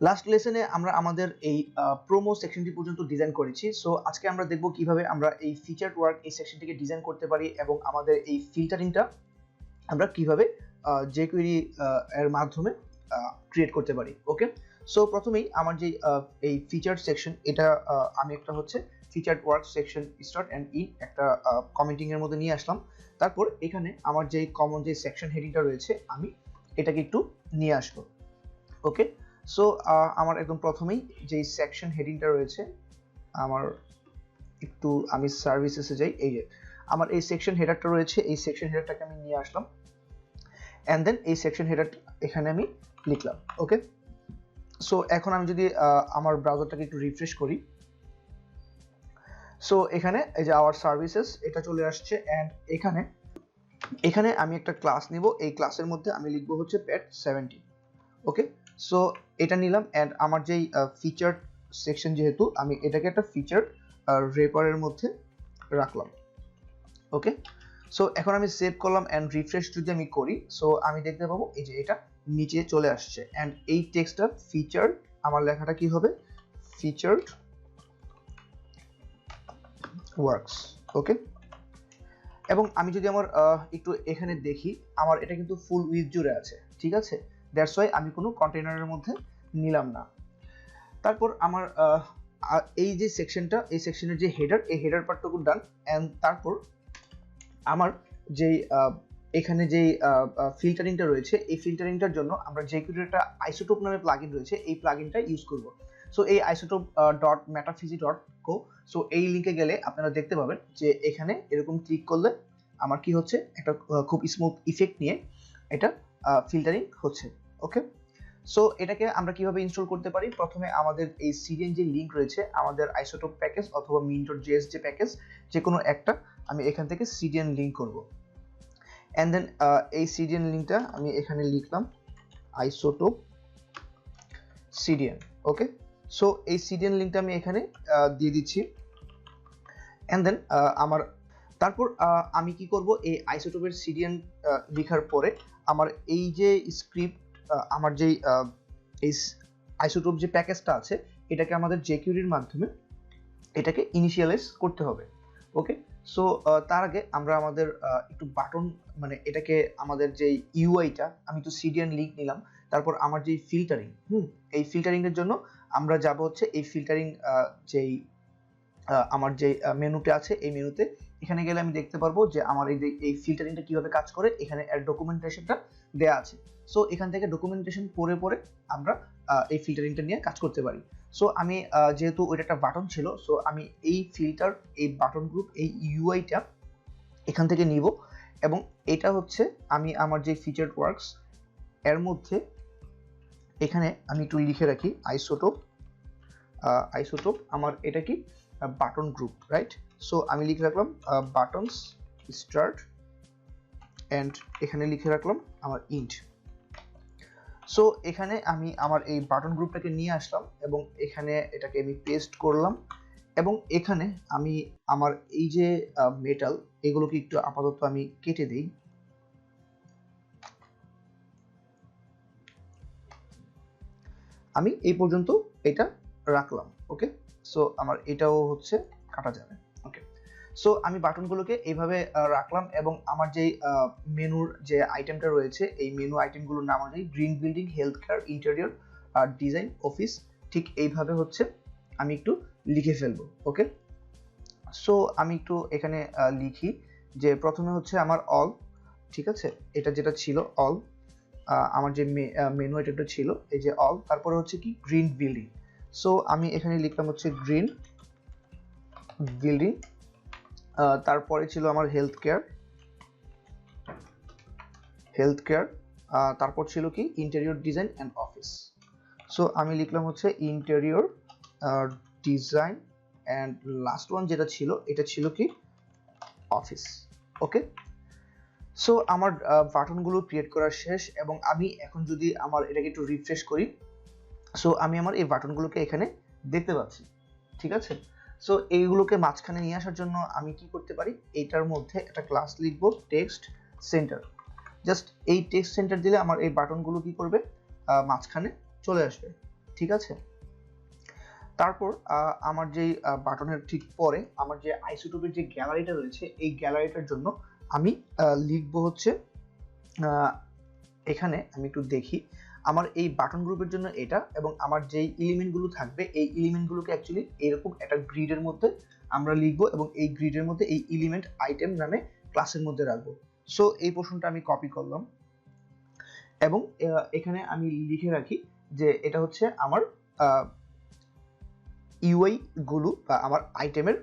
Last লেসনে আমরা আমাদের এই প্রোমো সেকশনটি পর্যন্ত ডিজাইন করেছি। সো আজকে আমরা দেখব কিভাবে আমরা এই ফিচারড ওয়ার্ক এই সেকশনটিকে ডিজাইন করতে পারি এবং আমাদের এই ফিল্টারিংটা আমরা কিভাবে jQuery এর মাধ্যমে ক্রিয়েট করতে পারি। ওকে, সো প্রথমেই আমার যে এই ফিচারড সেকশন, এটা আমি একটা হচ্ছে featured work section start and in একটা কমেন্টিং এর মধ্যে নিয়ে আসলাম। তারপর এখানে আমার যে কমন যে সেকশন হেডিংটা রয়েছে আমি এটাকে একটু নিয়ে আসবো। ওকে, সো আমার একদম প্রথমেই যে সেকশন হেডিংটা রয়েছে আমার একটু আমি সার্ভিসেসে যাই। এই যে আমার এই সেকশন হেডারটা রয়েছে, এই সেকশন হেডারটাকে আমি নিয়ে আসলাম অ্যান্ড দেন এই সেকশন হেডার এখানে আমি লিখলাম। ওকে, সো এখন আমি যদি আমার ব্রাউজারটাকে একটু রিফ্রেশ করি, সো এখানে এই যে আওয়ার সার্ভিসেস এটা চলে আসছে অ্যান্ড এখানে আমি একটা ক্লাস নিব। এই ক্লাসের মধ্যে আমি লিখবো হচ্ছে pet17। ওকে, সো এটা নিলাম অ্যান্ড আমার যেই ফিচার সেকশন, যেহেতু আমি এটাকে একটা ফিচার রেপারের মধ্যে রাখলাম। ওকে, সো এখন আমি সেভ করলাম অ্যান্ড রিফ্রেশ যদি আমি করি, সো আমি দেখতে পাবো এই যে এটা নিচে চলে আসছে অ্যান্ড এই টেক্সটটা ফিচার, আমার লেখাটা কি হবে, ফিচারড ওয়ার্কস। ওকে, এবং আমি যদি আমার একটু এখানে দেখি, আমার এটা কিন্তু ফুল উইথ জুড়ে আছে, ঠিক আছে। দ্যাটস ওয়াই আমি কোনো কন্টেনারের মধ্যে নিলাম না। তারপর আমার এই যে সেকশনটা, এই সেকশনের যে হেডার, এই হেডার পার্টটুকু ডান অ্যান্ড তারপর আমার যেই এখানে যেই ফিল্টারিংটা রয়েছে, এই ফিল্টারিংটার জন্য আমরা jQuery একটা আইসোটোপ নামে প্লাগইন রয়েছে, এই প্লাগইনটা ইউজ করব। সো এই isotope.metaphysi.co, সো এই লিংকে গেলে আপনারা দেখতে পাবেন যে এখানে এরকম ক্লিক করলে আমার কি হচ্ছে, একটা খুব স্মুথ ইফেক্ট নিয়ে এটা ফিল্টারিং হচ্ছে। ওকে, সো এটাকে আমরা কিভাবে ইনস্টল করতে পারি, প্রথমে আমাদের এই সিডিএন যে লিংক রয়েছে, আমাদের আইসোটোপ প্যাকেজ অথবা min.js যে প্যাকেজ, যে কোনো একটা আমি এখান থেকে সিডিএন লিংক করব অ্যান্ড দেন এই সিডিএন লিংকটা আমি এখানে লিখলাম আইসোটোপ সিডিএন। ওকে, সো এই সিডিএন লিংকটা আমি এখানে দিয়ে দিচ্ছি অ্যান্ড দেন তারপর আমি কি করব, এই আইসোটোপের সিডিএন লেখার পরে আমার এই যে স্ক্রিপ্ট, আমার যেই এই আইসোটোপ যে প্যাকেজটা আছে, এটাকে আমাদের jQuery-র মাধ্যমে এটাকে ইনিশিয়ালাইজ করতে হবে। ওকে, সো তার আগে আমরা আমাদের একটু বাটন, মানে এটাকে আমাদের যে ইউআইটা, আমি তো সিডিএন লিংক নিলাম, তারপর আমার যে ফিল্টারিং, এই ফিল্টারিং এর জন্য আমরা যাব হচ্ছে এই ফিল্টারিং যেই আমার যে মেনুতে আছে, এই মেনুতে এখানে গেলে আমি দেখতে পারবো যে আমার এই ফিল্টারিংটা কিভাবে কাজ করে, এখানে এর ডকুমেন্টেশনটা দেয়া আছে। সো এখান থেকে ডকুমেন্টেশন পড়ে পড়ে আমরা এই ফিল্টারিংটা নিয়ে কাজ করতে পারি। সো আমি যেহেতু ওইটা একটা বাটন ছিল, সো আমি এই ফিল্টার, এই বাটন গ্রুপ, এই ইউআইটা এখান থেকে নিব এবং এটা হচ্ছে আমি আমার যে ফিচারড ওয়ার্কস এর মধ্যে এখানে আমি একটু লিখে রাখি আইসোটোপ আমার এটা কি বাটন গ্রুপ, রাইট। সো আমি লিখে রাখলাম বাটনস স্টার্ট অ্যান্ড এখানে লিখে রাখলাম আমার ইন্ট। সো এখানে আমি আমার এই বাটন গ্রুপটাকে নিয়ে আসলাম এবং এখানে এটাকে আমি পেস্ট করলাম এবং এখানে আমি আমার এই যে মেটাল, এগুলোকে একটু আপাতত আমি কেটে দিই। আমি এই পর্যন্ত এটা রাখলাম। ওকে, সো আমার এটাও হচ্ছে কাটা যাবে। ওকে, সো আমি বাটনগুলোকে এইভাবে রাখলাম এবং আমার যেই মেনুর যে আইটেমটা রয়েছে, এই মেনু আইটেমগুলোর নাম অনুযায়ী green building, health care, interior, design, office, ঠিক এইভাবে হচ্ছে আমি একটু লিখে ফেলবো। ওকে, সো আমি একটু এখানে লিখি যে প্রথমে হচ্ছে আমার অল, ঠিক আছে, এটা যেটা ছিল অল, আমার যে মেনু আইটেমটা ছিল এই যে অল, তারপরে হচ্ছে কি গ্রিন বিল্ডিং। সো আমি এখানে লিখলাম হচ্ছে গ্রিন বিল্ডিং, তারপরে ছিল আমার হেলথ কেয়ার, তারপর ছিল কি interior, design and office. So আমি লিখলাম হচ্ছে interior, design and last one যেটা ছিল এটা ছিল কি অফিস। ওকে, সো আমার বাটনগুলো ক্রিয়েট করা শেষ এবং আমি এখন যদি আমার এটাকে একটু রিফ্রেশ করি, সো আমি আমার এই বাটনগুলোকে এখানে দেখতে পাচ্ছি, ঠিক আছে। সো এইগুলোকে মাঝখানে নিয়ে আসার জন্য আমি কি করতে পারি, এইটার মধ্যে একটা ক্লাস লিখবো টেক্সট সেন্টার। জাস্ট এই টেক্সট সেন্টার দিলে আমার এই বাটনগুলো কি করবে, মাঝখানে চলে আসবে। ঠিক আছে। তারপর আমার যে বাটনের ঠিক পরে আমার যে আইসোটোপের যে গ্যালারিটা রয়েছে, এই গ্যালারিটার জন্য আমি লিখবো হচ্ছে এখানে আমি একটু দেখি, আমার এই বাটন গ্রুপের জন্য এটা, এবং আমার যেই এলিমেন্টগুলো থাকবে এই এলিমেন্টগুলোকে অ্যাকচুয়ালি এরকম একটা গ্রিডের মধ্যে আমরা লিখবো এবং এই গ্রিডের মধ্যে এই এলিমেন্ট আইটেম নামে ক্লাসের মধ্যে রাখবো। সো এই পোর্শনটা আমি কপি করলাম এবং এখানে আমি লিখে রাখি যে এটা হচ্ছে আমার ইউআই গুলো বা আমার আইটেমের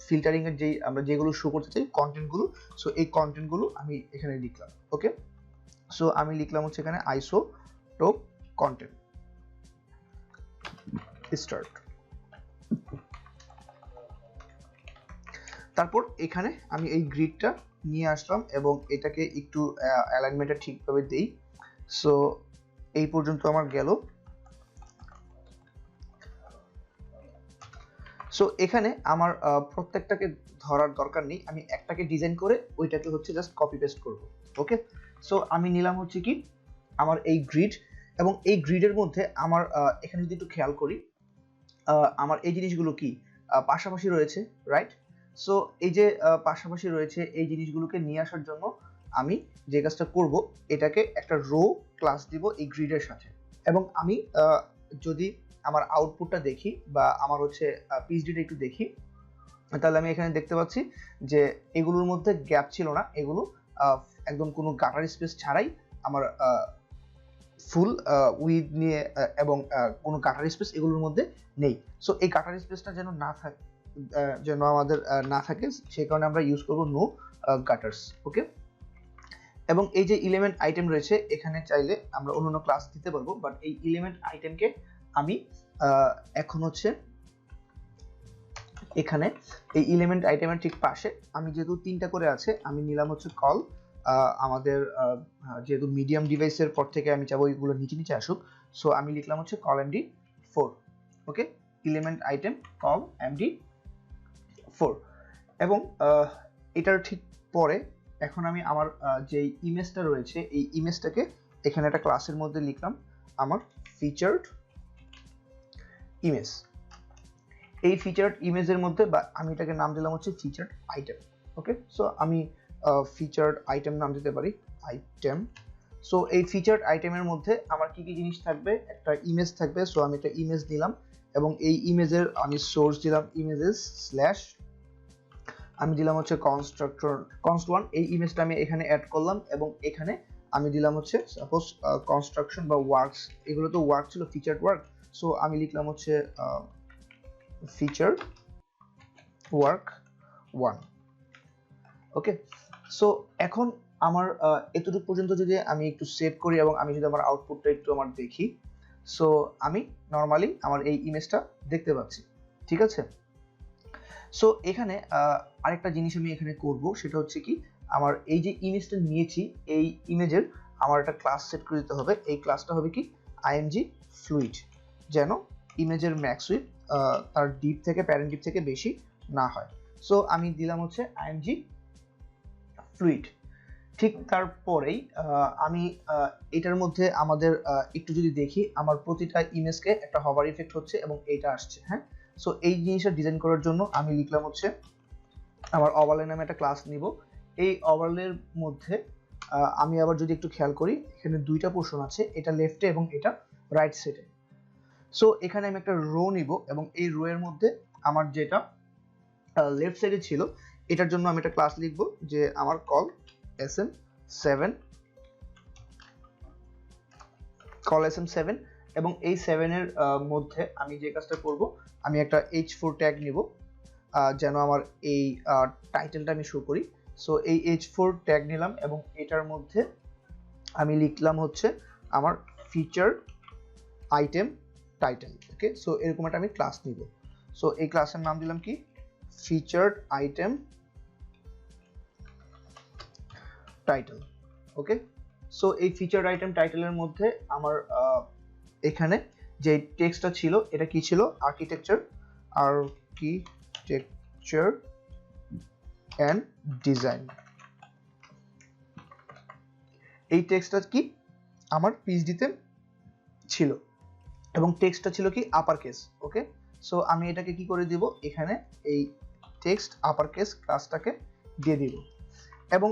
ফিল্টারিং এর যেই আমরা যেগুলো শো করতে চাই কন্টেন্টগুলো, সো এই কন্টেন্টগুলো আমি এখানে লিখলাম। ওকে, সো আমি লিখলাম হচ্ছে এখানে আইসোটোপ কন্টেন্ট স্টার্ট। তারপর এখানে আমি এই গ্রিডটা নিয়ে আসলাম এবং এটাকে একটু অ্যালাইনমেন্টটা ঠিকভাবে দেই। সো এই পর্যন্ত আমার গেল। সো এখানে আমার প্রত্যেকটাকে ধরার দরকার নেই, আমি একটাকে ডিজাইন করে ওইটাকে হচ্ছে জাস্ট কপি পেস্ট করব। ওকে, সো আমি নিলাম হচ্ছে কি আমার এই গ্রিড, এবং এই গ্রিডের মধ্যে আমার এখানে যদি একটু খেয়াল করি আমার এই জিনিসগুলো কি পাশাপাশি রয়েছে, রাইট? সো এই যে পাশাপাশি রয়েছে এই জিনিসগুলোকে নিয়ে আসার জন্য আমি যে কাজটা করব, এটাকে একটা রো ক্লাস দিব এই গ্রিডের সাথে, এবং আমি যদি আমার আউটপুটটা দেখি বা আমার হচ্ছে পিএইচডিটা একটু দেখি, তাহলে আমি এখানে দেখতে পাচ্ছি যে এগুলোর মধ্যে গ্যাপ ছিল না, এগুলো একদম কোনো গাটার স্পেস ছাড়াই আমার ফুল উইথ নিয়ে এবং কোনো গাটার স্পেস এগুলোর মধ্যে নেই। সো এই গাটার স্পেসটা যেন না থাকে, যেন আমাদের না থাকে, সেই কারণে আমরা ইউজ করব নো গাটার্স। ওকে, এবং এই যে এলিমেন্ট আইটেম রয়েছে এখানে চাইলে আমরা অন্যান্য ক্লাস দিতে পারবো, বাট এই এলিমেন্ট আইটেমকে আমি এখন হচ্ছে এখানে এই এলিমেন্ট আইটেমের ঠিক পাশে আমি যেহেতু 3টা করে আছে আমি নিলাম হচ্ছে কল, আমাদের যেহেতু মিডিয়াম ডিভাইসের পর থেকে আমি চাবো এগুলো নিচে নিচে আসুক, সো আমি লিখলাম হচ্ছে কল এমডি 4। ওকে, এলিমেন্ট আইটেম কল এমডি 4, এবং এটার ঠিক পরে এখন আমি আমার যে ইমেজটা রয়েছে এই ইমেজটাকে এখানে একটা ক্লাসের মধ্যে লিখলাম আমার ফিচার্ড ইমেজ। এই ফিচার্ড ইমেজের মধ্যে বা আমি এটাকে নাম দিলাম হচ্ছে ফিচার্ড আইটেম। ওকে, সো আমি ফিচার্ড আইটেম নাম দিতে পারি আইটেম। সো এই ফিচার্ড আইটেমের মধ্যে আমার কি কি জিনিস থাকবে, একটা ইমেজ থাকবে, সো আমি একটা ইমেজ দিলাম এবং এই ইমেজের আমি সোর্স দিলাম ইমেজেস স্ল্যাশ, আমি দিলাম হচ্ছে কনস্ট্রাক্টর const1, এই ইমেজটা আমি এখানে অ্যাড করলাম এবং এখানে আমি দিলাম হচ্ছে সাপোজ কনস্ট্রাকশন বা ওয়ার্কস, এগুলো তো ওয়ার্ক ছিল ফিচার্ড ওয়ার্ক, সো আমি লিখলাম হচ্ছে ফিচার ওয়ার্ক 1। ওকে, সো এখন আমার এতটুকু পর্যন্ত যদি আমি একটু সেভ করি এবং আমি যদি আমার আউটপুটটা একটু আমার দেখি, সো আমি নর্মালি আমার এই ইমেজটা দেখতে পাচ্ছি। ঠিক আছে, সো এখানে আরেকটা জিনিস আমি এখানে করব, সেটা হচ্ছে কি আমার এই যে ইমেজটা নিয়েছি এই ইমেজের আমার একটা ক্লাস সেট করে দিতে হবে। এই ক্লাসটা হবে কি আইএমজি ফ্লুইড, যেন ইমেজের ম্যাক্স উইথ তার ডিপ থেকে প্যারেন্ট ডিপ থেকে বেশি না হয়। সো আমি দিলাম হচ্ছে আইএমজি ফ্লুইড। ঠিক তারপরেই আমি এটার মধ্যে আমাদের একটু যদি দেখি আমার প্রতিটা ইমেজকে একটা হভার ইফেক্ট হচ্ছে এবং এইটা আসছে। হ্যাঁ, সো এই জিনিসটা ডিজাইন করার জন্য আমি লিখলাম হচ্ছে আমার ওভারলে নামে একটা ক্লাস নিব। এই ওভারলের মধ্যে আমি আবার যদি একটু খেয়াল করি এখানে দুইটা পোর্শন আছে, এটা লেফটে এবং এটা রাইট সাইডে। সো এখানে আমি একটা রো নিব এবং এই রো এর মধ্যে আমার যেটা লেফট সাইডে ছিল এটার জন্য আমি একটা ক্লাস লিখব যে আমার কল sm7 কল sm7, এবং এই 7 এর মধ্যে আমি যে কাজটা করব আমি একটা h4 ট্যাগ নিব যেন আমার এই টাইটেলটা আমি শো করি। সো এই h4 ট্যাগ নিলাম এবং এটার মধ্যে আমি লিখলাম হচ্ছে আমার ফিচার আইটেম টাইটেল। ওকে, সো এরকম একটা আমি ক্লাস নিব। সো এই ক্লাসের নাম দিলাম কি ফিচার্ড আইটেম টাইটেল। ওকে, সো এই ফিচার্ড আইটেম টাইটেলের মধ্যে আমার এখানে যে টেক্সটটা ছিল এটা কি ছিল, আর্কিটেকচার এন্ড ডিজাইন। এই টেক্সটটা কি আমার পিএইচডিতে ছিল। এবং টেক্সটটা ছিল কি আপার কেস। ওকে, সো আমি এটাকে কি করে দিব, এখানে এই টেক্সট আপার কেস ক্লাসটাকে দিয়ে দিব। এবং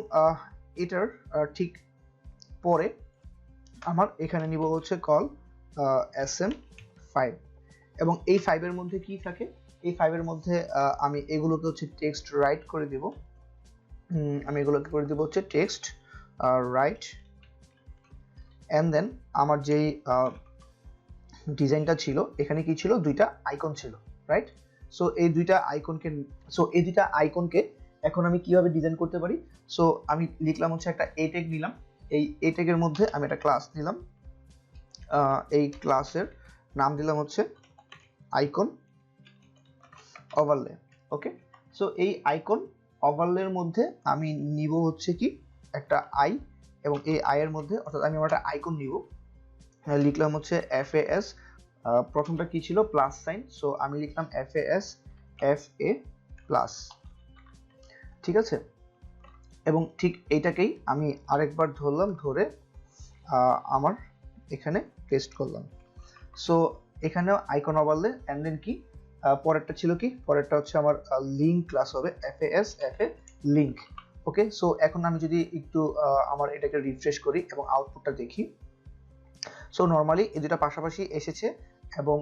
এটার ঠিক পরে আমার এখানে নিব হচ্ছে কল sm5, এবং এই 5 এর মধ্যে কি থাকে, এই 5 এর মধ্যে আমি এগুলোকে হচ্ছে টেক্সট রাইট করে দিব। আমি এগুলোকে করে দিব হচ্ছে টেক্সট রাইট, এন্ড দেন আমার যেই ডিজাইনটা ছিল এখানে কি ছিল, দুইটা আইকন ছিল, রাইট? সো এই দুইটা আইকনকে এখন আমি কিভাবে ডিজাইন করতে পারি। সো আমি লিখলাম হচ্ছে একটা এ ট্যাগ নিলাম, এই এ ট্যাগের মধ্যে আমি একটা ক্লাস নিলাম, এই ক্লাসের নাম দিলাম হচ্ছে আইকন ওভারলে। ওকে, সো এই আইকন ওভারলের মধ্যে আমি নিব হচ্ছে কি একটা আই, এবং এই আই এর মধ্যে অর্থাৎ আমি আমার একটা আইকন নিব, লিখলাম হচ্ছে FAS, প্রথমটা কি ছিল প্লাস সাইন, সো আমি লিখলাম FAS FA প্লাস, ঠিক আছে? এবং ঠিক এইটাকেই আমি আরেকবার ধরলাম, ধরে আমার এখানে পেস্ট করলাম। সো এখানেও আইকন ওভারলে, এন্ড দেন কি পরেরটা ছিল কি, পরেরটা হচ্ছে আমার লিঙ্ক ক্লাস হবে FAS FA লিঙ্ক। ওকে, সো এখন আমি যদি একটু আমার এটাকে রিফ্রেশ করি এবং আউটপুটটা দেখি, সো নর্মালি এই দুটা পাশাপাশি এসেছে, এবং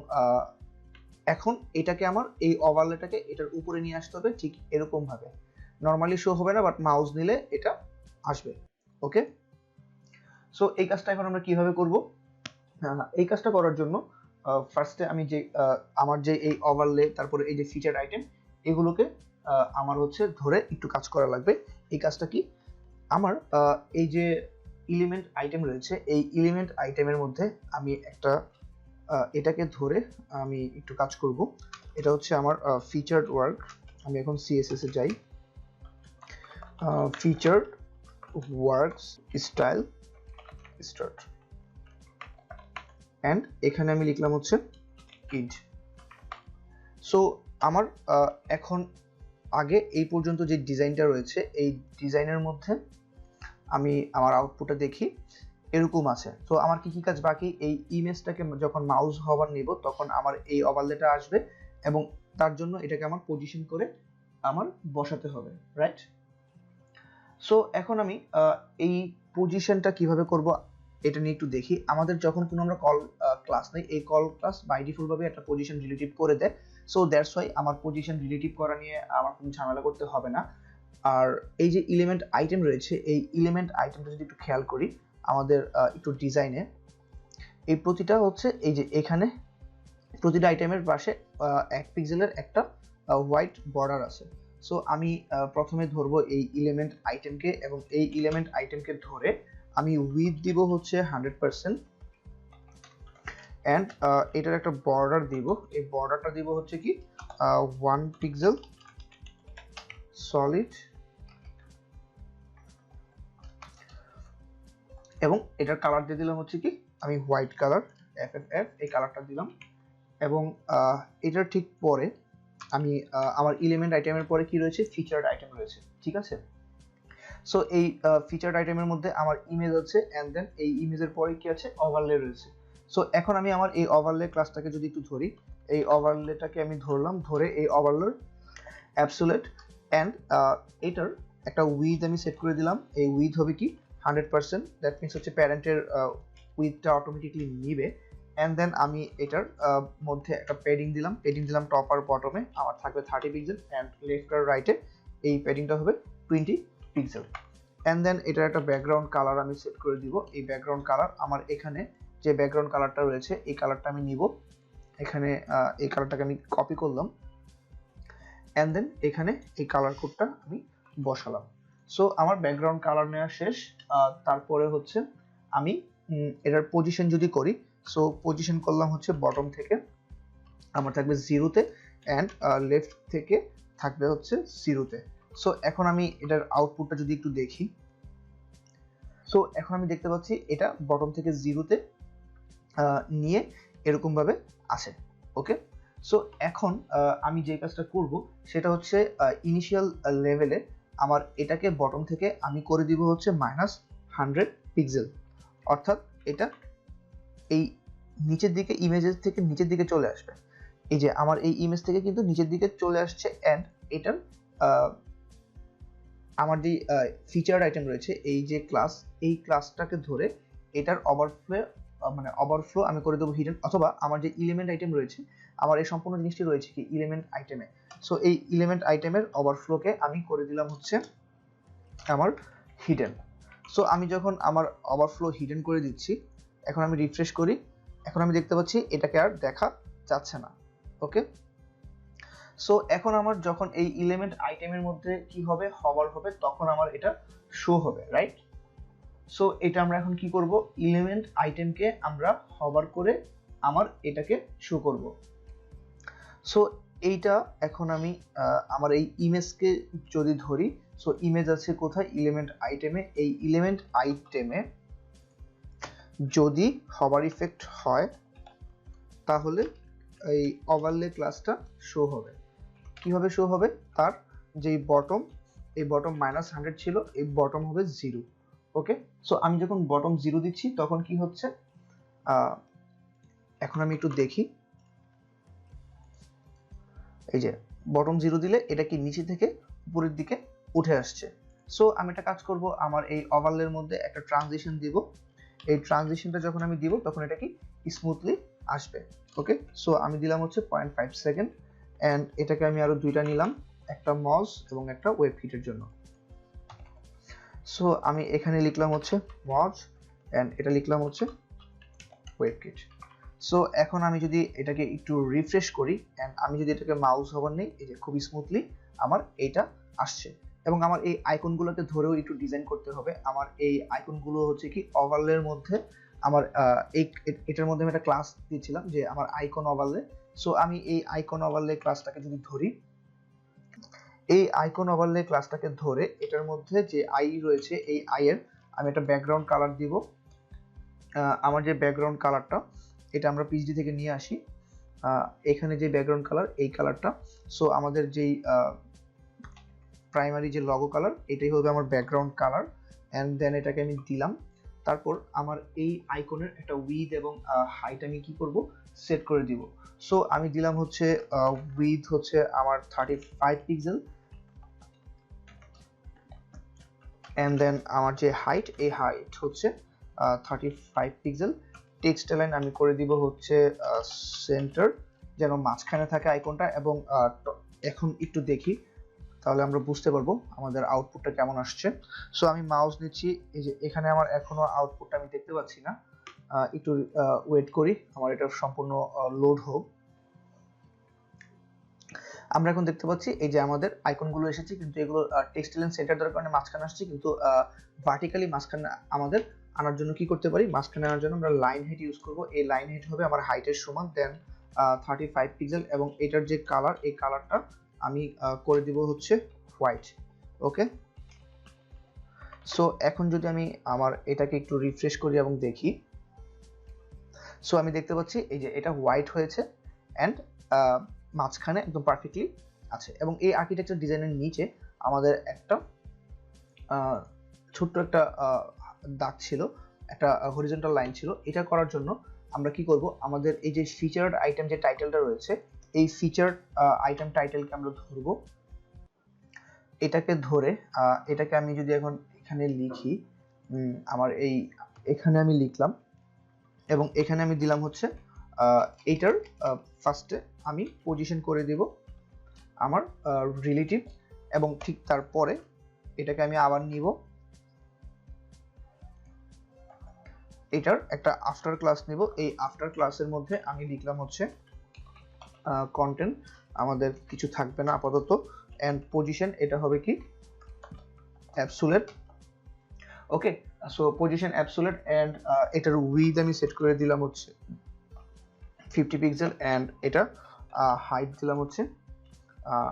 এখন এটাকে আমার এই ওভারলেটাকে এটার উপরে নিয়ে আসতে হবে, ঠিক এরকম ভাবে। নর্মালি শো হবে না, বাট মাউস নিলে এটা আসবে। ওকে, সো এই কাজটা এখন আমরা কিভাবে করব? এই কাজটা করার জন্য ফার্স্টে আমি যে আমার যে এই ওভারলে, তারপরে এই যে ফিচার আইটেম, এগুলোকে আমার হচ্ছে ধরে একটু কাজ করা লাগবে। এই কাজটা কি, আমার এই যে এলিমেন্ট আইটেম রয়েছে, এই এলিমেন্ট আইটেমের মধ্যে আমি একটা এটাকে ধরে আমি একটু কাজ করব। এটা হচ্ছে আমার ফিচার্ড ওয়ার্ক। আমি এখন CSS এ যাই, featured works style start, and এখানে আমি লিখলাম হচ্ছে ইড। সো আমার এখন আগে এই পর্যন্ত যে ডিজাইনটা রয়েছে, এই ডিজাইনের মধ্যে আমি আমার আউটপুটটা দেখি এরকম আছে। তো আমার কি কি কাজ বাকি, এই ইমেজটাকে যখন মাউস হবার নেব তখন আমার এই ওভারলেটা আসবে, এবং তার জন্য এটাকে আমার পজিশন করে আমার বসাতে হবে, রাইট? সো এখন আমি এই পজিশনটা কিভাবে করব এটা নিয়ে একটু দেখি। আমাদের যখন কোনো আমরা কল ক্লাস নেই, এই কল ক্লাস বাই ডিফল্ট ভাবে একটা পজিশন রিলেটিভ করে দেয়। সো দ্যাটস ওয়াই আমার পজিশন রিলেটিভ করা নিয়ে আমার কোনো ঝামেলা করতে হবে না। আর এই যে এলিমেন্ট আইটেম রয়েছে, এই এলিমেন্ট আইটেমটা যদি একটু খেয়াল করি আমাদের একটু ডিজাইনে, এই প্রতিটা হচ্ছে এই যে এখানে প্রতিটা আইটেমের পাশে 1 পিক্সেলের একটা হোয়াইট বর্ডার আছে। সো আমি প্রথমে ধরবো এই এলিমেন্ট আইটেমকে, এবং এই এলিমেন্ট আইটেমকে ধরে আমি উইডথ দিব হচ্ছে 100%, এন্ড এটার একটা বর্ডার দিব, এই বর্ডারটা দিব হচ্ছে কি 1 পিক্সেল সলিড, এবং এটার কালার দিয়ে দিলাম হচ্ছে কি আমি হোয়াইট কালার FFF, এই কালারটা দিলাম। এবং এটার ঠিক পরে আমি আমার এলিমেন্ট আইটেমের পরে কি রয়েছে, ফিচার্ড আইটেম রয়েছে, ঠিক আছে? সো এই ফিচার্ড আইটেমের মধ্যে আমার ইমেজ আছে, এন্ড দেন এই ইমেজের পরে কি আছে, ওভারলে রয়েছে। সো এখন আমি আমার এই ওভারলে ক্লাসটাকে যদি একটু ধরি, এই ওভারলেটাকে আমি ধরলাম, ধরে এই ওভারলের অ্যাবসোলিউট, এন্ড এটার একটা উইথ আমি সেট করে দিলাম। এই উইথ হবে কি 100%, দ্যাট মিনস হচ্ছে প্যারেন্টের উইথটা অটোমেটিকলি নিবে। এন্ড দেন আমি এটার মধ্যে একটা প্যাডিং দিলাম টপ আর বটমে, আমার থাকবে 30 পিক্সেল, এন্ড লেফট আর রাইটে এই প্যাডিংটা হবে 20 পিক্সেল। এন্ড দেন এটার একটা ব্যাকগ্রাউন্ড কালার আমি সেট করে দিব। এই ব্যাকগ্রাউন্ড কালার আমার এখানে যে ব্যাকগ্রাউন্ড কালারটা রয়েছে, এই কালারটা আমি নিব, এখানে এই কালারটাকে আমি কপি করলাম, এন্ড দেন এখানে এই কালার কোডটা আমি বসালাম। সো আমার ব্যাকগ্রাউন্ড কালার নেওয়া শেষ। তারপরে হচ্ছে আমি এটার পজিশন যদি করি, সো পজিশন করলাম হচ্ছে বটম থেকে আমার থাকবে 0-তে, এন্ড লেফট থেকে থাকবে হচ্ছে 0-তে। সো এখন আমি এটার আউটপুটটা যদি একটু দেখি, সো এখন আমি দেখতে পাচ্ছি এটা বটম থেকে 0-তে নিয়ে এরকম ভাবে আসে। ওকে, সো এখন আমি যে কাজটা করব সেটা হচ্ছে ইনিশিয়াল লেভেলে আমার এটাকে বটম থেকে আমি করে দিব হচ্ছে -100 পিক্সেল, অর্থাৎ এটা এই নিচের দিকে, ইমেজের থেকে নিচের দিকে চলে আসবে। এই যে আমার এই ইমেজ থেকে কিন্তু নিচের দিকে চলে আসছে, অ্যান্ড এটার আমার যে ফিচার আইটেম রয়েছে, এই যে ক্লাস, এই ক্লাসটাকে ধরে এটার ওভারফ্লো আমি করে দেবো হিডেন, অথবা আমার যে এলিমেন্ট আইটেম রয়েছে, আমার এই সম্পূর্ণ জিনিসটি রয়েছে কি এলিমেন্ট আইটেমে। সো এই এলিমেন্ট আইটেমের ওভারফ্লোকে আমি করে দিলাম হচ্ছে আমার হিডেন। সো আমি যখন আমার ওভারফ্লো হিডেন করে দিচ্ছি, এখন আমি রিফ্রেশ করি, এখন আমি দেখতে পাচ্ছি এটাকে আর দেখা যাচ্ছে না। ওকে, সো এখন আমার যখন এই এলিমেন্ট আইটেমের মধ্যে কি হবে, হভার হবে, তখন আমার এটা শো হবে, রাইট? সো এটা আমরা এখন কি করব, এলিমেন্ট আইটেমকে আমরা হভার করে আমার এটাকে শো করব। সো এইটা এখন আমি আমার এই ইমেজকে যদি ধরি, সো ইমেজ আছে কোথায়, এলিমেন্ট আইটেমে। এই এলিমেন্ট আইটেমে যদি হভার ইফেক্ট হয় তাহলে এই ওভারলে ক্লাসটা শো হবে। কিভাবে শো হবে, তার যেই বটম, এই বটম -100 ছিল, এই বটম হবে 0। ওকে, সো আমি যখন বটম 0 দিচ্ছি তখন কি হচ্ছে, এখন আমি একটু দেখি, এই যে বটম 0 দিলে এটা কি নিচে থেকে উপরের দিকে উঠে আসছে। সো আমি একটা কাজ করব, আমার এই ওভারলের মধ্যে একটা ট্রানজিশন দিব। এই ট্রানজিশনটা যখন আমি দিব তখন এটা কি স্মুথলি আসবে। ওকে, সো আমি দিলাম হচ্ছে 0.5 সেকেন্ড, অ্যান্ড এটাকে আমি আরো দুইটা নিলাম, একটা মজ এবং একটা ওয়েব কিটের জন্য। সো আমি এখানে লিখলাম হচ্ছে মজ, অ্যান্ড এটা লিখলাম হচ্ছে ওয়েব কিট। সো এখন আমি যদি এটাকে একটু রিফ্রেশ করি, অ্যান্ড আমি যদি এটাকে মাউস হোভার নেই, এই যে খুব স্মুথলি আমার এইটা আসছে। এবং আমার এই আইকনগুলোকে ধরেও একটু ডিজাইন করতে হবে। আমার এই আইকনগুলো হচ্ছে কি ওভারলের মধ্যে, আমার এটার মধ্যে আমি একটা ক্লাস দিয়েছিলাম যে আমার আইকন ওভারলে। সো আমি এই আইকন ওভারলে ক্লাসটাকে যদি ধরি, এই আইকন ওভারলে ক্লাসটাকে ধরে এটার মধ্যে যে আই রয়েছে, এই আই এর আমি একটা ব্যাকগ্রাউন্ড কালার দিব। আমার যে ব্যাকগ্রাউন্ড কালারটা, এটা আমরা পিএইচডি থেকে নিয়ে আসি। এখানে যে ব্যাকগ্রাউন্ড কালার, এই কালারটা, সো আমাদের যেই প্রাইমারি যে লগো কালার, এটাই হবে আমার ব্যাকগ্রাউন্ড কালার, অ্যান্ড দেন এটাকে আমি দিলাম। তারপর আমার এই আইকনের একটা উইথ এবং হাইট আমি কি করব, সেট করে দিব। সো আমি দিলাম হচ্ছে উইথ হচ্ছে আমার 35 পিক্সেল, অ্যান্ড দেন আমার যে হাইট, এই হাইট হচ্ছে 35 পিক্সেল। টেক্সট লাইন আমি করে দিব হচ্ছে সেন্টার, যেন মাঝখানে থাকে আইকনটা। এবং এখন একটু দেখি, তাহলে আমরা বুঝতে পারবো আমাদের আউটপুটটা কেমন আসছে। সো আমি মাউস নিচ্ছি, এই যে এখানে আমার এখনো আউটপুটটা আমি দেখতে পাচ্ছি না, একটু ওয়েট করি, আমার এটা সম্পূর্ণ লোড হোক। আমরা এখন দেখতে পাচ্ছি এই যে আমাদের আইকনগুলো এসেছে, কিন্তু এগুলো টেক্সট লাইন সেন্টার দেওয়ার কারণে মাঝখানে আসছে, কিন্তু ভার্টিক্যালি মাঝখানে আমাদের আনার জন্য কি করতে পারি, মাঝখানে আনার জন্য আমরা লাইন হাইট ইউজ করব। এই লাইন হাইট হবে আমার হাইটের সমান, দেন 35 পিক্সেল, এবং এটার যে কালার, এই কালারটা আমি করে দিব হচ্ছে হোয়াইট। ওকে, সো এখন যদি আমি আমার এটাকে একটু রিফ্রেশ করি এবং দেখি, সো আমি দেখতে পাচ্ছি এই যে এটা হোয়াইট হয়েছে, অ্যান্ড মাঝখানে একদম পারফেক্টলি আছে। এবং এই আর্কিটেকচার ডিজাইনের নিচে আমাদের একটা ছোট্ট একটা দাগ ছিল, একটা হরিজন্টাল লাইন ছিল। এটা করার জন্য আমরা কি করব, আমাদের এই যে ফিচার্ড আইটেম যে টাইটেলটা রয়েছে, এই ফিচার্ড আইটেম টাইটেলকে আমরা ধরবো। এটাকে ধরে এটাকে আমি যদি এখন এখানে লিখি, আমার এই এখানে আমি লিখলাম, এবং এখানে আমি দিলাম হচ্ছে এইটার ফার্স্টে আমি পজিশন করে দেব আমার রিলেটিভ, এবং ঠিক তারপরে এটাকে আমি আবার নিব, এটার একটা আফটার ক্লাস নেব। এই আফটার ক্লাসের মধ্যে আমি লিখলাম হচ্ছে কন্টেন্ট, আমাদের কিছু থাকবে না আপাতত, এন্ড পজিশন এটা হবে কি absolute. Okay, so position absolute, and এটার উইথ আমি সেট করে দিলাম হচ্ছে 50 পিক্সেল, এন্ড এটা হাইট দিলাম হচ্ছে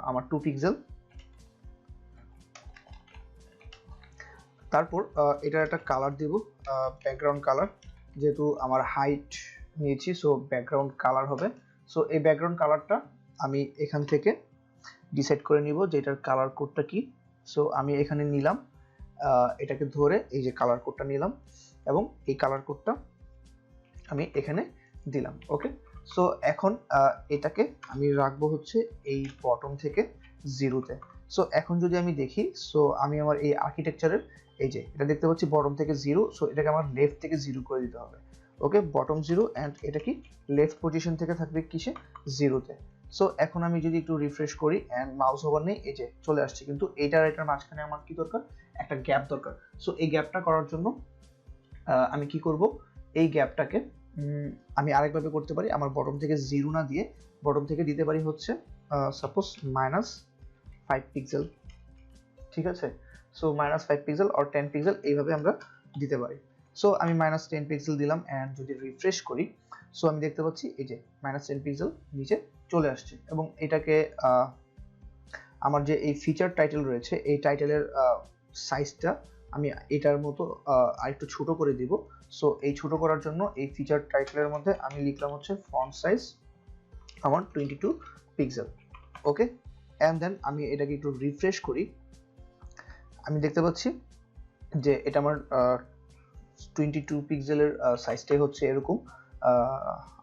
আমার 2 পিক্সেল। তারপর এটার একটা কালার দেব, ব্যাকগ্রাউন্ড কালার, যেহেতু আমার হাইট নিয়েছি, সো ব্যাকগ্রাউন্ড কালার হবে। সো এই ব্যাকগ্রাউন্ড কালারটা আমি এখান থেকে ডিসাইড করে নিব যে এটার কালার কোডটা কি। সো আমি এখানে নিলাম, এটাকে ধরে এই যে কালার কোডটা নিলাম, এবং এই কালার কোডটা আমি এখানে দিলাম। ওকে, সো এখন এটাকে আমি রাখবো হচ্ছে এই বটম থেকে 0-তে। সো এখন যদি আমি দেখি, সো আমি আমার এই আর্কিটেকচারের এই যে এটা দেখতে পাচ্ছি বটম থেকে 0, সো এটাকে আমার লেফট থেকে 0 করে দিতে হবে। ওকে, বটম 0 অ্যান্ড এটা কি লেফট পজিশন থেকে থাকবে কিসে 0-তে। সো এখন আমি যদি একটু রিফ্রেশ করি অ্যান্ড মাউস ওভার নেই, এই যে চলে আসছে, কিন্তু এইটার এটার মাঝখানে আমার কি দরকার, একটা গ্যাপ দরকার। সো এই গ্যাপটা করার জন্য আমি কি করব, এই গ্যাপটাকে আমি আরেকভাবে করতে পারি। আমার বটম থেকে 0 না দিয়ে বটম থেকে দিতে পারি হচ্ছে সাপোজ -5 পিক্সেল, ঠিক আছে। সো -5 পিক্সেল অর 10 পিক্সেল এইভাবে আমরা দিতে পারি। সো আমি -10 পিক্সেল দিলাম অ্যান্ড যদি রিফ্রেশ করি, সো আমি দেখতে পাচ্ছি এই যে -10 পিক্সেল নিচে চলে আসছে। এবং এটাকে আমার যে এই ফিচার টাইটেল রয়েছে, এই টাইটেলের সাইজটা আমি এটার মতো আরেকটু ছোট করে দিব। সো এই ছোট করার জন্য এই ফিচার টাইটেলের মধ্যে আমি লিখলাম হচ্ছে ফন্ট সাইজ আমার 22 পিক্সেল। ওকে, অ্যান্ড দেন আমি এটাকে একটু রিফ্রেশ করি, আমি দেখতে পাচ্ছি যে এটা আমার 22 পিক্সেলের সাইজটাই হচ্ছে এরকম।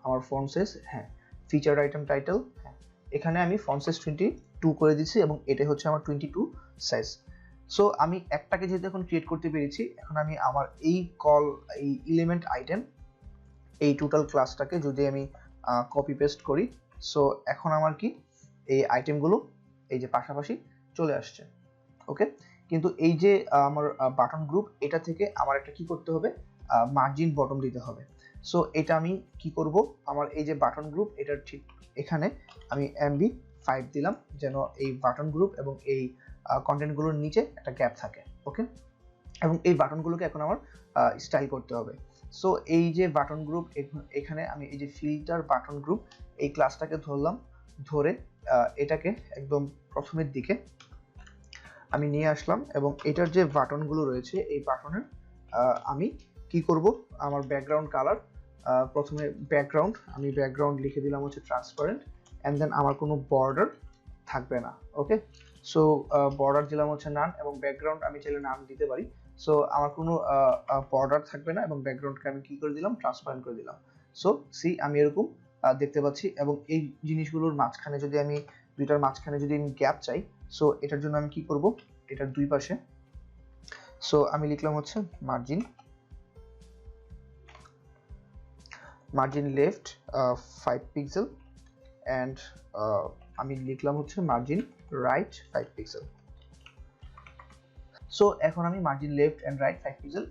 আমার ফন্ট সাইজ, হ্যাঁ, ফিচার আইটেম টাইটেল, হ্যাঁ, এখানে আমি ফন্ট সাইজ 22 করে দিচ্ছি এবং এটা হচ্ছে আমার 22 সাইজ। সো আমি একটাকে যেহেতু এখন ক্রিয়েট করতে পেরেছি, এখন আমি আমার এই এলিমেন্ট আইটেম, এই টোটাল ক্লাসটাকে যদি আমি কপি পেস্ট করি, সো এখন আমার কি এই আইটেমগুলো এই যে পাশাপাশি চলে আসছে। ওকে, কিন্তু এই যে আমার বাটন গ্রুপ, এটা থেকে আমার একটা কি করতে হবে, মার্জিন বটম দিতে হবে। সো এটা আমি কি করব, আমার এই যে বাটন গ্রুপ, এটার ঠিক এখানে আমি MB5 দিলাম, যেন এই বাটন গ্রুপ এবং এই কন্টেন্টগুলোর নিচে একটা গ্যাপ থাকে। ওকে, এবং এই বাটনগুলোকে এখন আমার স্টাইল করতে হবে। সো এই যে বাটন গ্রুপ, এখানে আমি এই যে ফিল্টার বাটন গ্রুপ এই ক্লাসটাকে ধরলাম, ধরে এটাকে একদম প্রথমের দিকে আমি নিয়ে আসলাম এবং এটার যে বাটনগুলো রয়েছে, এই বাটনের আমি কি করব, আমার ব্যাকগ্রাউন্ড কালার, প্রথমে ব্যাকগ্রাউন্ড, আমি ব্যাকগ্রাউন্ড লিখে দিলাম হচ্ছে ট্রান্সপারেন্ট, অ্যান্ড দেন আমার কোনো বর্ডার থাকবে না। ওকে, সো বর্ডার দিলাম হচ্ছে নান, এবং ব্যাকগ্রাউন্ড আমি চাইলে নান দিতে পারি। সো আমার কোনো বর্ডার থাকবে না এবং ব্যাকগ্রাউন্ডকে আমি কি করে দিলাম, ট্রান্সপারেন্ট করে দিলাম। সো আমি এরকম দেখতে পাচ্ছি। এবং এই জিনিসগুলোর মাঝখানে যদি আমি দুইটার মাঝখানে যদি আমি গ্যাপ চাই, সো এটার জন্য আমি কি করব, এটার দুই পাশে, সো আমি লিখলাম হচ্ছে মার্জিন লেফট 5 পিক্সেল অ্যান্ড আমি লিখলাম হচ্ছে মার্জিন রাইট 5 পিক্সেল। সো এখন আমি margin left and right 5 pixel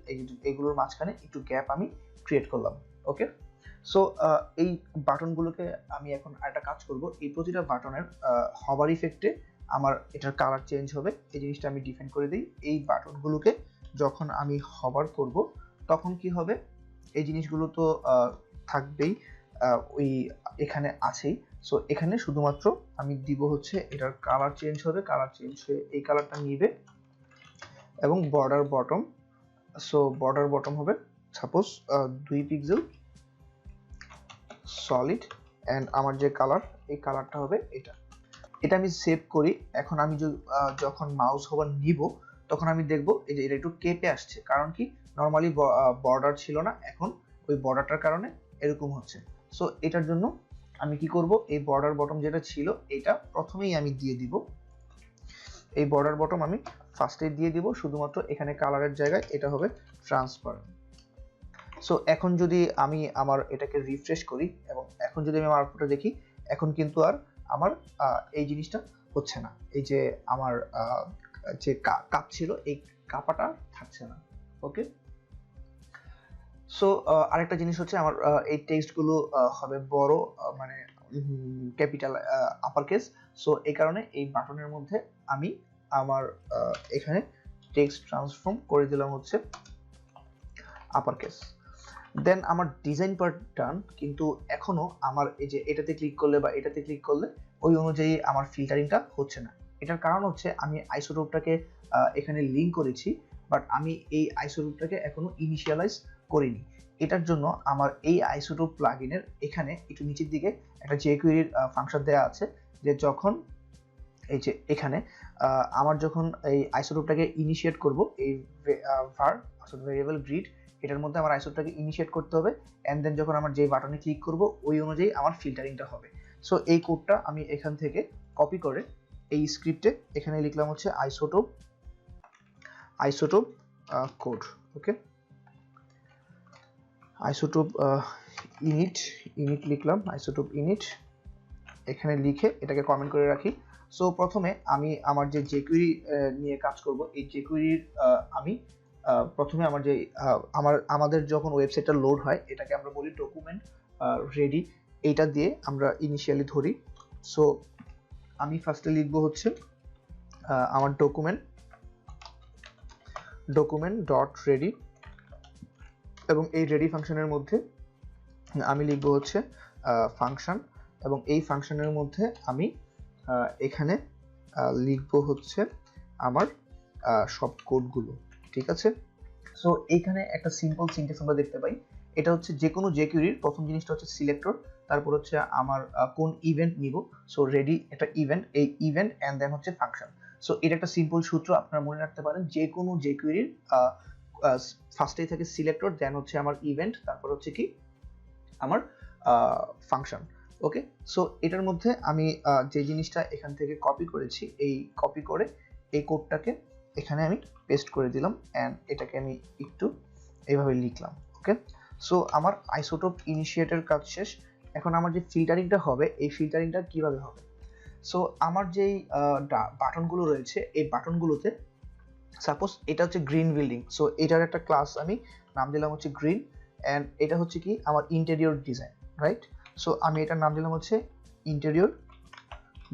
এইগুলোর মাঝখানে একটু গ্যাপ আমি ক্রিয়েট করলাম। ওকে, সো এই বাটনগুলোকে আমি এখন আরেকটা কাজ করব, এই প্রতিটা বাটনের হভার ইফেক্টে আমার এটার কালার চেঞ্জ হবে, এই জিনিসটা আমি ডিফাইন করে দিই। এই বাটনগুলোকে যখন আমি হভার করব, তখন কি হবে, এই জিনিসগুলো তো থাকবেই, ওই এখানে আছেই। সো এখানে শুধুমাত্র আমি দিব হচ্ছে এটার কালার চেঞ্জ হবে, কালার চেঞ্জ হয়ে এই কালারটা নিবে এবং border bottom, so border bottom হবে সাপোজ 2 পিক্সেল সলিড, অ্যান্ড আমার যে কালার, এই কালারটা হবে এটা। এটা আমি সেভ করি। এখন আমি যখন মাউস ওভার নিব, তখন আমি দেখব এই যে এটা একটু কেটে আসছে, কারণ কি নর্মালি বর্ডার ছিল না, এখন ওই বর্ডারটার কারণে এরকম হচ্ছে। সো এটার জন্য আমি কি করব, এই বর্ডার বটম যেটা ছিল এটা প্রথমেই আমি দিয়ে দিব, এই বর্ডার বটম আমি ফার্স্টে দিয়ে দিব, শুধুমাত্র এখানে কালারের জায়গায় এটা হবে ট্রান্সপারেন্ট। সো এখন যদি আমি আমার এটাকে রিফ্রেশ করি এবং এখন যদি আমি আমার আউটপুটটা দেখি, এখন কিন্তু আর আমার এই জিনিসটা হচ্ছে না, এই যে আমার যে কাপ ছিল, এই কাপাটা থাকছে না। ওকে, সো আরেকটা জিনিস হচ্ছে আমার এই টেক্সটগুলো হবে বড়, মানে ক্যাপিটাল আপার কেস। সো এই কারণে এই বাটনের মধ্যে আমি আমার এখানে টেক্সট ট্রান্সফর্ম করে দিলাম হচ্ছে আপার কেস। দেন আমার ডিজাইন পার্ট ডান, কিন্তু এখনো আমার এই যে এটাতে ক্লিক করলে বা এটাতে ক্লিক করলে ওই অনুযায়ী আমার ফিল্টারিংটা হচ্ছে না। এটার কারণ হচ্ছে আমি আইসোটোপটাকে এখানে লিঙ্ক করেছি, বাট আমি এই আইসোটোপটাকে এখনো ইনিশিয়ালাইজ করিনি। এটার জন্য আমার এই আইসোটোপ প্লাগইনের এখানে একটু নিচের দিকে একটা jQuery ফাংশন দেওয়া আছে, যে যখন এই যে এখানে আমার যখন এই আইসোটোপটাকে ইনিশিয়েট করব, এই var ভেরিয়েবল গ্রিড এটার মধ্যে আমার আইসোটপটাকে ইনিশিয়েট করতে হবে, অ্যান্ড দেন যখন আমার যে বাটনে ক্লিক করব ওই অনুযায়ী আমার ফিল্টারিংটা হবে। সো এই কোডটা আমি এখান থেকে কপি করে এই স্ক্রিপ্টে এখানে লিখলাম হচ্ছে আইসোটোপ কোড। ওকে, আইসোটোপ ইনিট লিখলাম, আইসোটোপ ইনিট এখানে লিখে এটাকে কমেন্ট করে রাখি। সো প্রথমে আমি আমার যে jQuery নিয়ে কাজ করব, এই jQueryর আমি প্রথমে আমার যে আমাদের যখন ওয়েবসাইটটা লোড হয় এটাকে আমরা বলি ডকুমেন্ট রেডি, এইটা দিয়ে আমরা ইনিশিয়ালি ধরি। সো আমি ফার্স্টে লিখব হচ্ছে আমার ডকুমেন্ট ডট রেডি, এবং এই রেডি ফাংশনের মধ্যে আমি লিখব হচ্ছে ফাংশন, এবং এই ফাংশনের মধ্যে আমি এখানে লিখব হচ্ছে আমার সব কোডগুলো। ঠিক আছে, সো এইখানে একটা সিম্পল সিনট্যাক্স আমরা দেখতে পাই। এটা হচ্ছে যে কোনো jQueryর প্রথম জিনিসটা হচ্ছে সিলেক্টর, তারপর হচ্ছে আমার কোন ইভেন্ট নিব। সো রেডি একটা ইভেন্ট, এই ইভেন্ট অ্যান্ড দেন হচ্ছে ফাংশন। সো এটা একটা সিম্পল সূত্র, আপনারা মনে রাখতে পারেন। যে কোনো jQueryর ফার্স্টেই থাকে সিলেক্টর, দেন হচ্ছে আমার ইভেন্ট, তারপর হচ্ছে কি আমার ফাংশন। ওকে, সো এটার মধ্যে আমি যে জিনিসটা এখান থেকে কপি করেছি, এই কপি করে এই কোডটাকে এখানে আমি পেস্ট করে দিলাম, অ্যান্ড এটাকে আমি একটু এইভাবে লিখলাম। ওকে, সো আমার আইসোটোপ ইনিশিয়েটের কাজ শেষ। এখন আমার যে ফিল্টারিংটা হবে, এই ফিল্টারিংটা কিভাবে হবে? সো আমার যেই বাটনগুলো রয়েছে, এই বাটনগুলোতে সাপোজ এটা হচ্ছে গ্রিন বিল্ডিং, সো এটার একটা ক্লাস আমি নাম দিলাম হচ্ছে গ্রিন, অ্যান্ড এটা হচ্ছে কি আমার ইন্টেরিয়র ডিজাইন, রাইট? সো আমি এটার নাম দিলাম হচ্ছে ইন্টেরিয়র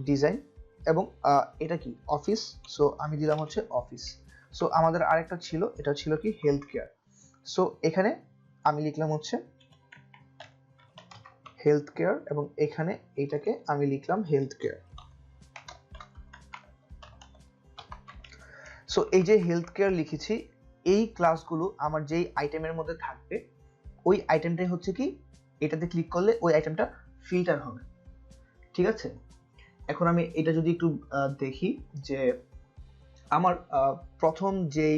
ডিজাইন, এবং এটা কি অফিস, সো আমি দিলাম হচ্ছে অফিস। সো আমাদের আরেকটা ছিল, এটা ছিল কি হেলথ কেয়ার, সো এখানে আমি লিখলাম হচ্ছে হেলথ কেয়ার, এবং এখানে এটাকে আমি লিখলাম হেলথ কেয়ার। সো এই যে হেলথ কেয়ার লিখেছি, এই ক্লাসগুলো আমার যেই আইটেমের মধ্যে থাকবে, ওই আইটেমটাই হচ্ছে কি এটাতে ক্লিক করলে ওই আইটেমটা ফিল্টার হবে। ঠিক আছে, এখন আমি এটা যদি একটু দেখি যে আমার প্রথম যেই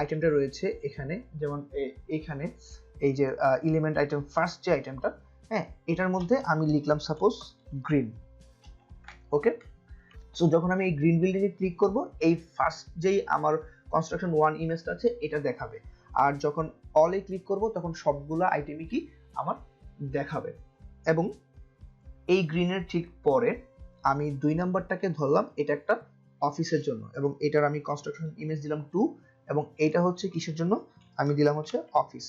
আইটেমটা রয়েছে এখানে, যেমন এখানে এই যে এলিমেন্ট আইটেম ফার্স্ট যে আইটেমটা, হ্যাঁ, এটার মধ্যে আমি লিখলাম সাপোজ গ্রিন। ওকে, সো যখন আমি এই গ্রিন বিল্ডিংয়ে ক্লিক করব, এই ফার্স্ট যেই আমার কনস্ট্রাকশন 1 ইমেজটা আছে এটা দেখাবে, আর যখন অলে ক্লিক করব তখন সবগুলো আইটেমই কি আমার দেখাবে। এবং এই গ্রিনের ঠিক পরে আমি 2 নাম্বারটাকে ধরলাম, এটা একটা অফিসের জন্য, এবং এটার আমি কনস্ট্রাকশন ইমেজ দিলাম 2, এবং এটা হচ্ছে কিসের জন্য, আমি দিলাম হচ্ছে অফিস।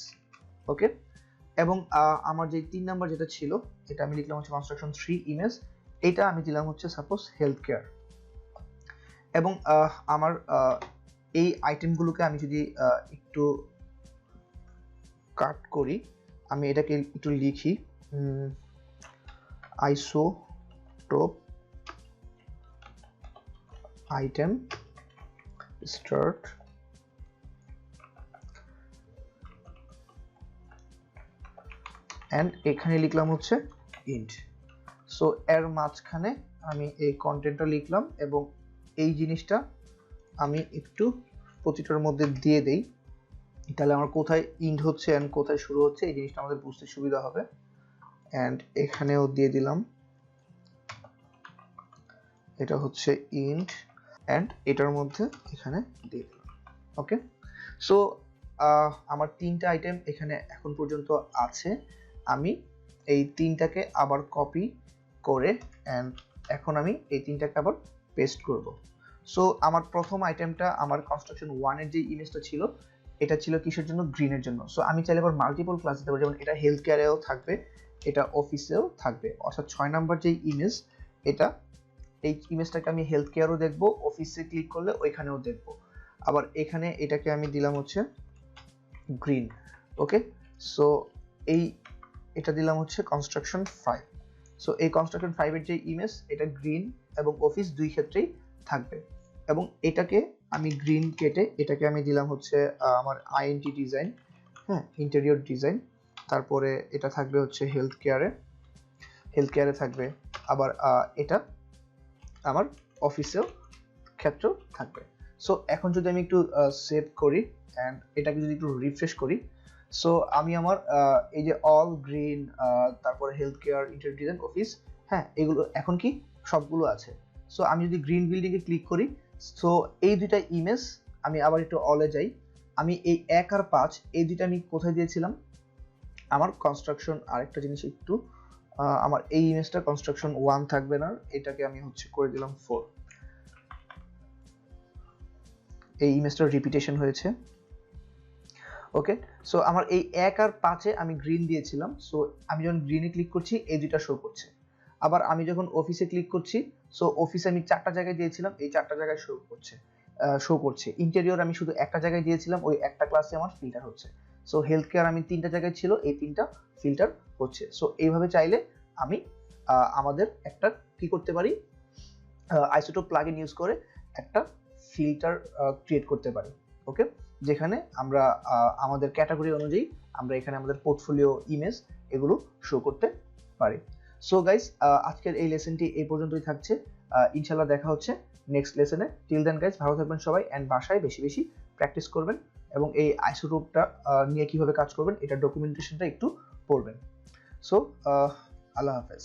ওকে, এবং আমার যে 3 নাম্বার যেটা ছিল, এটা আমি লিখলাম হচ্ছে কনস্ট্রাকশন 3 ইমেজ, এটা আমি দিলাম হচ্ছে সাপোজ হেলথ কেয়ার। এবং আমার এই আইটেমগুলোকে আমি যদি একটু কাট করি, আমি এটাকে একটু লিখি আইসোটোপ আইটেম স্টার্ট এন্ড এখানে লিখলাম হচ্ছে ইন্ট। সো এর মাঝখানে আমি এই কন্টেন্টটা লিখলাম, এবং এই জিনিসটা আমি একটু প্রতিটার মধ্যে দিয়ে দেই, তাহলে আমার কোথায় ইন্ট হচ্ছে এন্ড কোথায় শুরু হচ্ছে এই জিনিসটা আমাদের বুঝতে সুবিধা হবে। এন্ড এখানেও দিয়ে দিলাম, এটা হচ্ছে ইন্ট, এন্ড এটার মধ্যে এখানে দিয়ে দিলাম। ওকে, সো আমার 3টা আইটেম এখানে এখন পর্যন্ত আছে। আমি এই 3টাকে আবার কপি করে এন্ড এখন আমি এই 3টাকে আবার পেস্ট করব। সো আমার প্রথম আইটেমটা আমার কনস্ট্রাকশন 1 এর যে ইমেজটা ছিল, এটা ছিল কিসের জন্য, গ্রিনের জন্য। সো আমি চাইলে আবার মাল্টিপল ক্লাস দিতে পারি, যেমন এটা হেলথ কেয়ারেও থাকবে, এটা অফিসেও থাকবে, অর্থাৎ 6 নাম্বার যে ইমেজ, এটা এই ইমেজটাকে আমি হেলথ কেয়ারও দেখবো, অফিসে ক্লিক করলে ওইখানেও দেখবো। আবার এখানে এটাকে আমি দিলাম হচ্ছে গ্রিন। ওকে, সো এটা দিলাম হচ্ছে কনস্ট্রাকশন 5। সো এই কনস্ট্রাকশন 5 এর যে ইমেজ, এটা গ্রিন এবং অফিস দুই ক্ষেত্রেই থাকবে। এবং এটাকে আমি গ্রিন কেটে এটাকে আমি দিলাম হচ্ছে আমার আইএনটি ডিজাইন, হ্যাঁ, ইন্টেরিয়র ডিজাইন। তারপরে এটা থাকবে হচ্ছে হেলথ কেয়ারে থাকবে, আবার এটা আমার অফিসেও ক্ষেত্রেও থাকবে। সো এখন যদি আমি একটু সেভ করি অ্যান্ড এটাকে যদি একটু রিফ্রেশ করি, সো আমি আমার এই যে অল গ্রিন, তারপরে health care, interior design, office, হ্যাঁ এগুলো এখন কি সবগুলো আছে। সো আমি যদি গ্রিন বিল্ডিং এ ক্লিক করি, সো এই দুইটা ইমেজ, আমি আবার একটু অলে যাই, আমি এই 1 আর 5 এই দুইটা আমি কোথায় দিয়েছিলাম, আমার কনস্ট্রাকশন, আরেকটা জিনিস একটু, আমার এই ইমেজটা কনস্ট্রাকশন 1 থাকবে না, এটাকে আমি হচ্ছে করে দিলাম 4, এই ইমেজটার রিপিটেশন হয়েছে। ওকে, সো আমার এই 1 আর 5 এ আমি গ্রিন দিয়েছিলাম, সো আমি যখন গ্রিনে ক্লিক করছি এই দুইটা শো করছে। আবার আমি যখন অফিসে ক্লিক করছি, সো অফিসে আমি 4টা জায়গায় দিয়েছিলাম, এই 4টা জায়গায় শো করছে। ইন্টেরিয়র আমি শুধু একটা জায়গায় দিয়েছিলাম, ওই একটা ক্লাসে আমার ফিল্টার হচ্ছে। সো হেলথ কেয়ার আমি 3টা জায়গায় ছিল, এই 3টা ফিল্টার হচ্ছে। সো এইভাবে চাইলে আমি আমাদের একটা কি করতে পারি, আইসোটোপ প্লাগইন ইউজ করে একটা ফিল্টার ক্রিয়েট করতে পারি। ওকে, যেখানে আমরা আমাদের ক্যাটাগরি অনুযায়ী আমরা এখানে আমাদের পোর্টফোলিও ইমেজ এগুলো শো করতে পারি। সো গাইস, আজকের এই লেসনটি এই পর্যন্তই থাকছে। ইনশাল্লাহ দেখা হচ্ছে নেক্সট লেসনে। টিল দেন গাইস, ভালো থাকবেন সবাই, অ্যান্ড বাসায় বেশি বেশি প্র্যাকটিস করবেন এবং এই আইসোটোপটা নিয়ে কিভাবে কাজ করবেন এটা ডকুমেন্টেশনটা একটু পড়বেন। সো আল্লাহ হাফেজ।